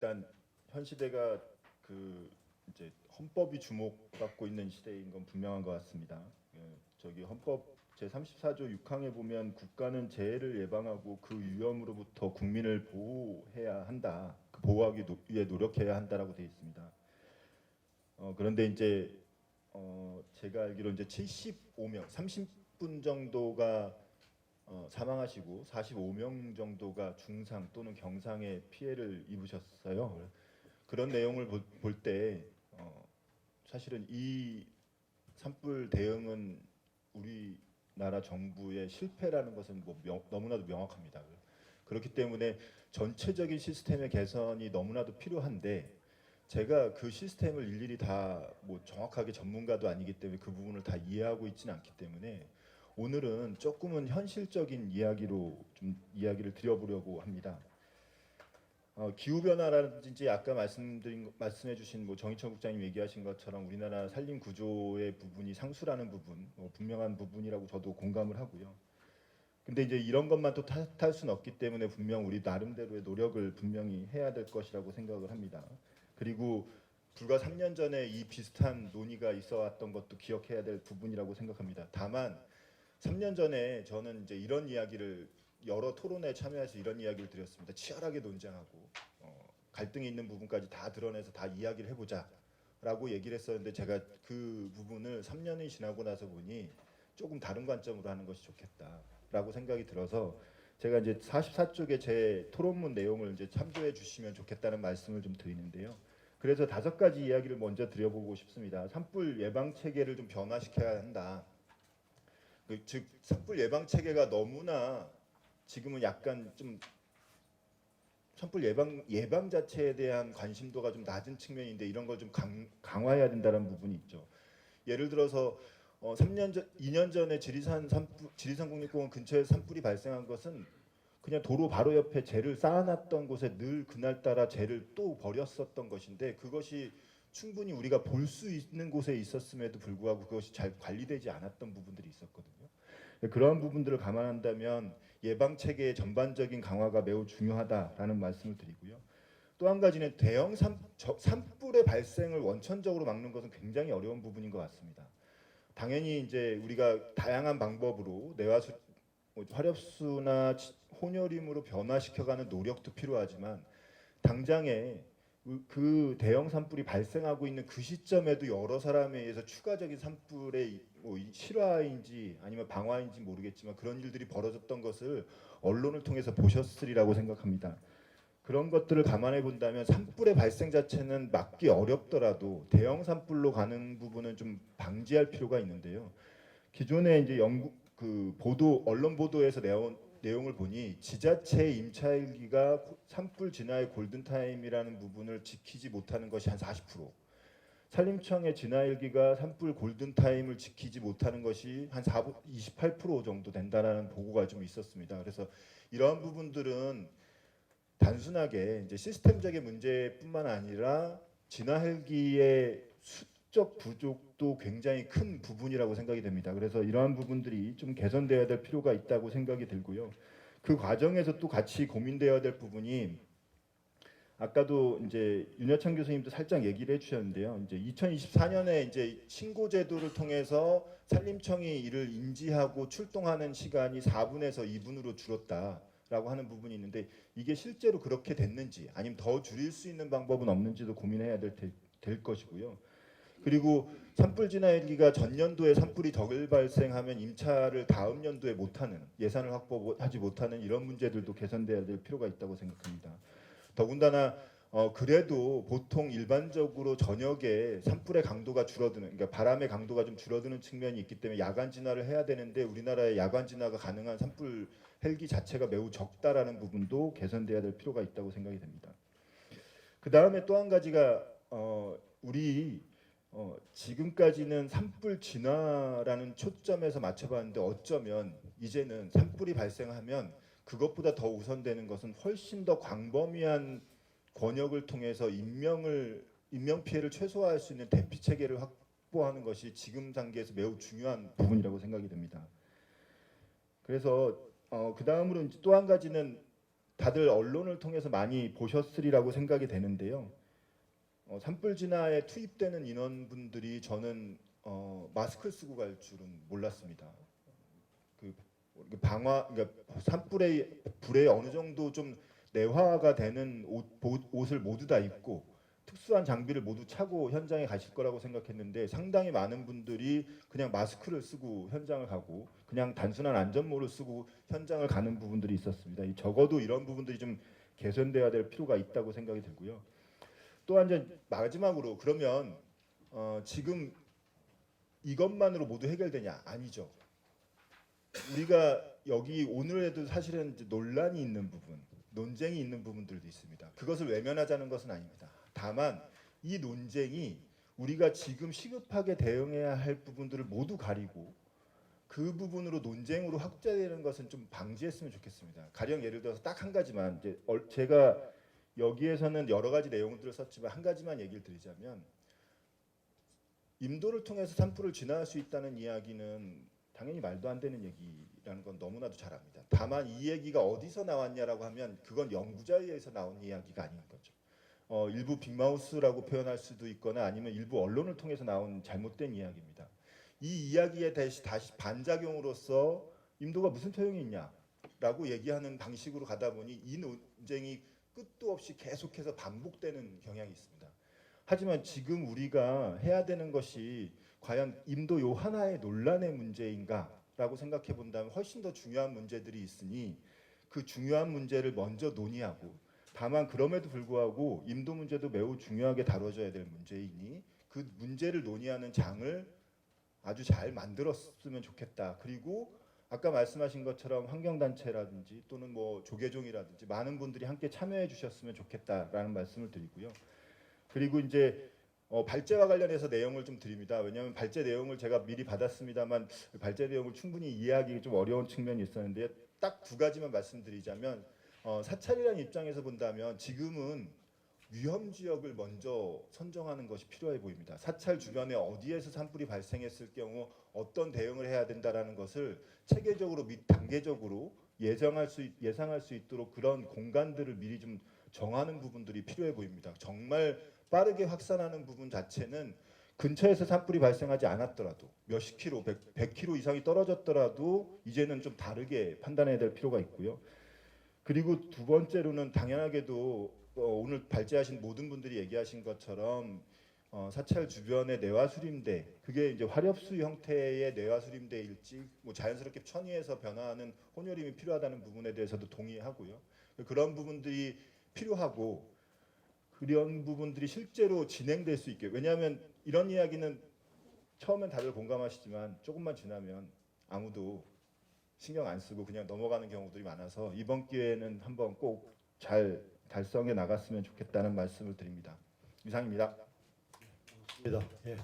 일단 현 시대가 그 이제 헌법이 주목받고 있는 시대인 건 분명한 것 같습니다. 저기 헌법 제34조 6항에 보면 국가는 재해를 예방하고 그 위험으로부터 국민을 보호해야 한다. 그 보호하기 위해 노력해야 한다라고 되어 있습니다. 그런데 이제 제가 알기로 이제 75명, 30분 정도가 사망하시고 45명 정도가 중상 또는 경상의 피해를 입으셨어요. 그런 내용을 볼 때 사실은 이 산불 대응은 우리나라 정부의 실패라는 것은 너무나도 명확합니다. 그렇기 때문에 전체적인 시스템의 개선이 너무나도 필요한데 제가 그 시스템을 일일이 다 뭐 정확하게 전문가도 아니기 때문에 그 부분을 다 이해하고 있지는 않기 때문에 오늘은 조금은 현실적인 이야기로 좀 이야기를 드려보려고 합니다. 기후 변화라든지 아까 말씀해주신 뭐 정희철 국장님 얘기하신 것처럼 우리나라 산림 구조의 부분이 상수라는 부분, 분명한 부분이라고 저도 공감을 하고요. 근데 이제 이런 것만 또 탓할 수는 없기 때문에 분명 우리 나름대로의 노력을 분명히 해야 될 것이라고 생각을 합니다. 그리고 불과 3년 전에 이 비슷한 논의가 있어 왔던 것도 기억해야 될 부분이라고 생각합니다. 다만 3년 전에 저는 이제 이런 이야기를 여러 토론에 참여해서 이런 이야기를 드렸습니다. 치열하게 논쟁하고 갈등이 있는 부분까지 다 드러내서 다 이야기를 해보자라고 얘기를 했었는데 제가 그 부분을 3년이 지나고 나서 보니 조금 다른 관점으로 하는 것이 좋겠다라고 생각이 들어서 제가 이제 44쪽의 제 토론문 내용을 이제 참조해 주시면 좋겠다는 말씀을 좀 드리는데요. 그래서 5가지 이야기를 먼저 드려보고 싶습니다. 산불 예방 체계를 좀 변화시켜야 한다. 즉 산불 예방 체계가 너무나 지금은 약간 좀 산불 예방 자체에 대한 관심도가 좀 낮은 측면인데 이런 걸 좀 강화해야 된다는 부분이 있죠. 예를 들어서 2년 전에 지리산 국립공원 근처에 산불이 발생한 것은 그냥 도로 바로 옆에 재를 쌓아놨던 곳에 늘 그날따라 재를 또 버렸었던 것인데 그것이 충분히 우리가 볼 수 있는 곳에 있었음에도 불구하고 그것이 잘 관리되지 않았던 부분들이 있었거든요. 그런 부분들을 감안한다면 예방 체계의 전반적인 강화가 매우 중요하다라는 말씀을 드리고요. 또 한 가지는 대형 산불의 발생을 원천적으로 막는 것은 굉장히 어려운 부분인 것 같습니다. 당연히 이제 우리가 다양한 방법으로 내화수 화력수나 혼혈임으로 변화시켜가는 노력도 필요하지만 당장에 그 대형 산불이 발생하고 있는 그 시점에도 여러 사람에 의해서 추가적인 산불의 뭐 실화인지 아니면 방화인지 모르겠지만 그런 일들이 벌어졌던 것을 언론을 통해서 보셨으리라고 생각합니다. 그런 것들을 감안해 본다면 산불의 발생 자체는 막기 어렵더라도 대형 산불로 가는 부분은 좀 방지할 필요가 있는데요. 기존에 이제 언론 보도에서 내용을 보니 지자체의 임차일기가 산불 진화의 골든타임이라는 부분을 지키지 못하는 것이 한 40%, 산림청의 진화일기가 산불 골든타임을 지키지 못하는 것이 한 28% 정도 된다는 보고가 좀 있었습니다. 그래서 이러한 부분들은 단순하게 이제 시스템적인 문제뿐만 아니라 진화 헬기의 수적 부족도 굉장히 큰 부분이라고 생각이 됩니다. 그래서 이러한 부분들이 좀 개선돼야 될 필요가 있다고 생각이 들고요. 그 과정에서 또 같이 고민돼야 될 부분이 아까도 이제 윤여찬 교수님도 살짝 얘기를 해주셨는데요. 이제 2024년에 이제 신고 제도를 통해서 산림청이 이를 인지하고 출동하는 시간이 4분에서 2분으로 줄었다라고 하는 부분이 있는데 이게 실제로 그렇게 됐는지 아니면 더 줄일 수 있는 방법은 없는지도 고민해야 될 것이고요. 그리고 산불 진화일기가 전년도에 산불이 덜 발생하면 임차를 다음 연도에 못하는 예산을 확보하지 못하는 이런 문제들도 개선돼야 될 필요가 있다고 생각합니다. 더군다나 그래도 보통 일반적으로 저녁에 산불의 강도가 줄어드는 그러니까 바람의 강도가 좀 줄어드는 측면이 있기 때문에 야간 진화를 해야 되는데 우리나라의 야간 진화가 가능한 산불 헬기 자체가 매우 적다라는 부분도 개선돼야 될 필요가 있다고 생각이 됩니다. 그 다음에 또 한 가지가 우리 지금까지는 산불 진화라는 초점에서 맞춰봤는데 어쩌면 이제는 산불이 발생하면 그것보다 더 우선되는 것은 훨씬 더 광범위한 권역을 통해서 인명 피해를 최소화할 수 있는 대피 체계를 확보하는 것이 지금 단계에서 매우 중요한 부분이라고 생각이 됩니다. 그래서 그 다음으로 또 한 가지는 다들 언론을 통해서 많이 보셨으리라고 생각이 되는데요. 산불 진화에 투입되는 인원분들이 저는 마스크를 쓰고 갈 줄은 몰랐습니다. 그 그러니까 불에 어느 정도 좀 내화가 되는 옷을 모두 다 입고 특수한 장비를 모두 차고 현장에 가실 거라고 생각했는데 상당히 많은 분들이 그냥 마스크를 쓰고 현장을 가고 그냥 단순한 안전모를 쓰고 현장을 가는 부분들이 있었습니다. 적어도 이런 부분들이 좀 개선돼야 될 필요가 있다고 생각이 들고요. 또한 이제 마지막으로 그러면 지금 이것만으로 모두 해결되냐? 아니죠. 우리가 여기 오늘에도 사실은 이제 논란이 있는 부분, 논쟁이 있는 부분들도 있습니다. 그것을 외면하자는 것은 아닙니다. 다만 이 논쟁이 우리가 지금 시급하게 대응해야 할 부분들을 모두 가리고 그 부분으로 논쟁으로 확대되는 것은 좀 방지했으면 좋겠습니다. 가령 예를 들어서 딱 한 가지만 이제 제가 여기에서는 여러 가지 내용들을 썼지만 한 가지만 얘기를 드리자면 임도를 통해서 산불을 진화할 수 있다는 이야기는 당연히 말도 안 되는 얘기라는 건 너무나도 잘 압니다. 다만 이 얘기가 어디서 나왔냐라고 하면 그건 연구자에 의해서 나온 이야기가 아닌 거죠. 일부 빅마우스라고 표현할 수도 있거나 아니면 일부 언론을 통해서 나온 잘못된 이야기입니다. 이 이야기에 다시 반작용으로서 임도가 무슨 소용이 있냐라고 얘기하는 방식으로 가다 보니 이 논쟁이 끝도 없이 계속해서 반복되는 경향이 있습니다. 하지만 지금 우리가 해야 되는 것이 과연 임도 요 하나의 논란의 문제인가라고 생각해 본다면 훨씬 더 중요한 문제들이 있으니 그 중요한 문제를 먼저 논의하고 다만 그럼에도 불구하고 임도 문제도 매우 중요하게 다뤄져야 될 문제이니 그 문제를 논의하는 장을 아주 잘 만들었으면 좋겠다. 그리고 아까 말씀하신 것처럼 환경단체라든지 또는 뭐 조계종이라든지 많은 분들이 함께 참여해 주셨으면 좋겠다라는 말씀을 드리고요. 그리고 이제 발제와 관련해서 내용을 좀 드립니다. 왜냐하면 발제 내용을 제가 미리 받았습니다만 발제 내용을 충분히 이해하기 좀 어려운 측면이 있었는데 딱 두 가지만 말씀드리자면 사찰이라는 입장에서 본다면 지금은 위험 지역을 먼저 선정하는 것이 필요해 보입니다. 사찰 주변에 어디에서 산불이 발생했을 경우 어떤 대응을 해야 된다라는 것을 체계적으로 및 단계적으로 예상할 수 있도록 그런 공간들을 미리 좀 정하는 부분들이 필요해 보입니다. 정말 빠르게 확산하는 부분 자체는 근처에서 산불이 발생하지 않았더라도 몇십 킬로, 100킬로 이상이 떨어졌더라도 이제는 좀 다르게 판단해야 될 필요가 있고요. 그리고 두 번째로는 당연하게도 오늘 발제하신 모든 분들이 얘기하신 것처럼 사찰 주변의 내화수림대 그게 이제 화렵수 형태의 내화수림대일지 뭐 자연스럽게 천위에서 변화하는 혼요림이 필요하다는 부분에 대해서도 동의하고요. 그런 부분들이 필요하고 그런 부분들이 실제로 진행될 수 있게 왜냐하면 이런 이야기는 처음엔 다들 공감하시지만 조금만 지나면 아무도 신경 안 쓰고 그냥 넘어가는 경우들이 많아서 이번 기회에는 한번 꼭 잘 달성해 나갔으면 좋겠다는 말씀을 드립니다. 이상입니다. 예.